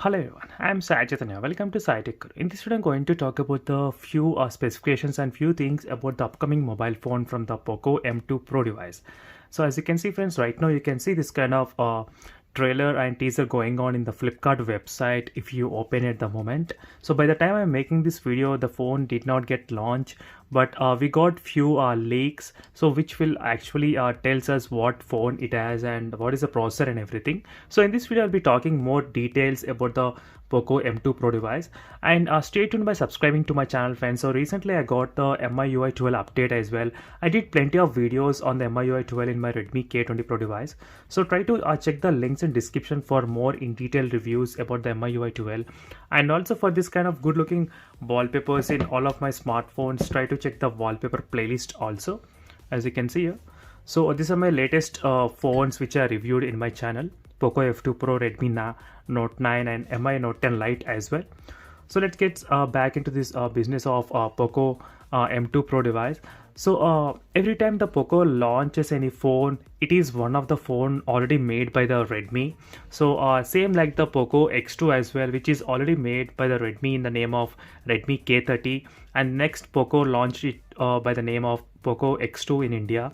Hello everyone, I am Sai Chaitanya. Welcome to SciTech. In this video, I'm going to talk about the few specifications and few things about the upcoming mobile phone from the Poco M2 Pro device. So as you can see friends, right now you can see this kind of trailer and teaser going on in the Flipkart website if you open it at the moment. So by the time I'm making this video, the phone did not get launched, but we got few leaks, so which will actually tells us what phone it has and what is the processor and everything. So in this video I'll be talking more details about the Poco M2 Pro device, and stay tuned by subscribing to my channel friends. So recently I got the MIUI 12 update as well. I did plenty of videos on the MIUI 12 in my Redmi K20 Pro device, so try to check the links in description for more in detail reviews about the MIUI 12, and also for this kind of good looking wallpapers in all of my smartphones, try to check the wallpaper playlist also, as you can see here. So these are my latest phones which are reviewed in my channel: Poco F2 Pro, Redmi Note 9 and Mi Note 10 Lite as well. So let's get back into this business of Poco M2 Pro device. So every time the Poco launches any phone, it is one of the phone already made by the Redmi. So same like the Poco X2 as well, which is already made by the Redmi in the name of Redmi K30, and next Poco launched it by the name of Poco X2 in India.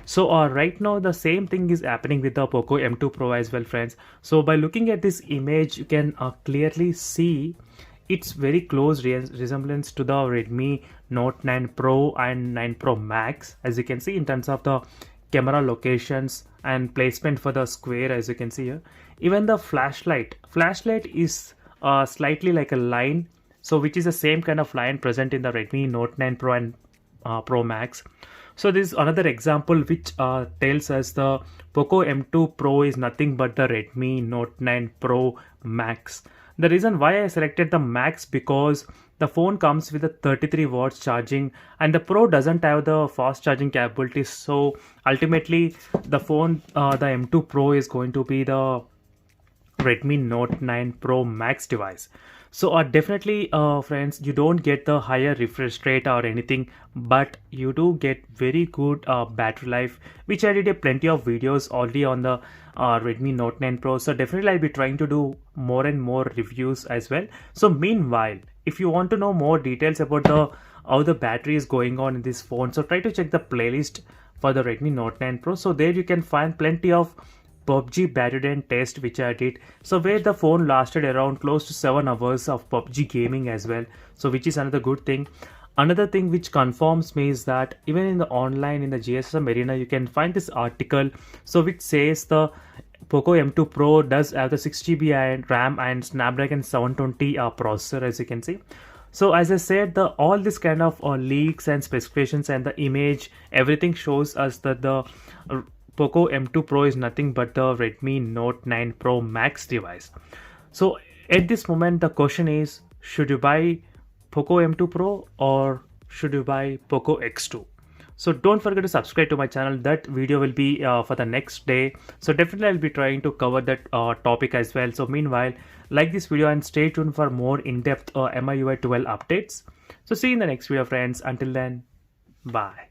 So right now the same thing is happening with the Poco M2 Pro as well friends. So by looking at this image, you can clearly see it's very close resemblance to the Redmi Note 9 Pro and 9 Pro Max, as you can see in terms of the camera locations and placement for the square, as you can see here. Even the flashlight is slightly like a line, so which is the same kind of line present in the Redmi Note 9 Pro and Pro Max. So this is another example which tells us the Poco M2 Pro is nothing but the Redmi Note 9 Pro Max. The reason why I selected the Max, because the phone comes with a 33 watts charging and the Pro doesn't have the fast charging capabilities. So ultimately the phone, the M2 Pro is going to be the Redmi Note 9 Pro Max device. So definitely friends, you don't get the higher refresh rate or anything, but you do get very good battery life, which I did a plenty of videos already on the Redmi Note 9 Pro. So definitely I'll be trying to do more and more reviews as well. So meanwhile, if you want to know more details about the how the battery is going on in this phone, so try to check the playlist for the Redmi Note 9 Pro. So there you can find plenty of PUBG battery drain test which I did, so where the phone lasted around close to 7 hours of PUBG gaming as well, so which is another good thing. Another thing which confirms me is that even in the online, in the GSM arena, you can find this article, so which says the Poco M2 Pro does have the 6GB and RAM and Snapdragon 720 processor, as you can see. So as I said, all this kind of leaks and specifications and the image, everything shows us that the Poco M2 Pro is nothing but the Redmi Note 9 Pro Max device. So at this moment the question is, should you buy Poco M2 Pro or should you buy Poco X2? So don't forget to subscribe to my channel. That video will be for the next day. So definitely I'll be trying to cover that topic as well. So meanwhile, like this video and stay tuned for more in-depth MIUI 12 updates. So see you in the next video friends. Until then, bye.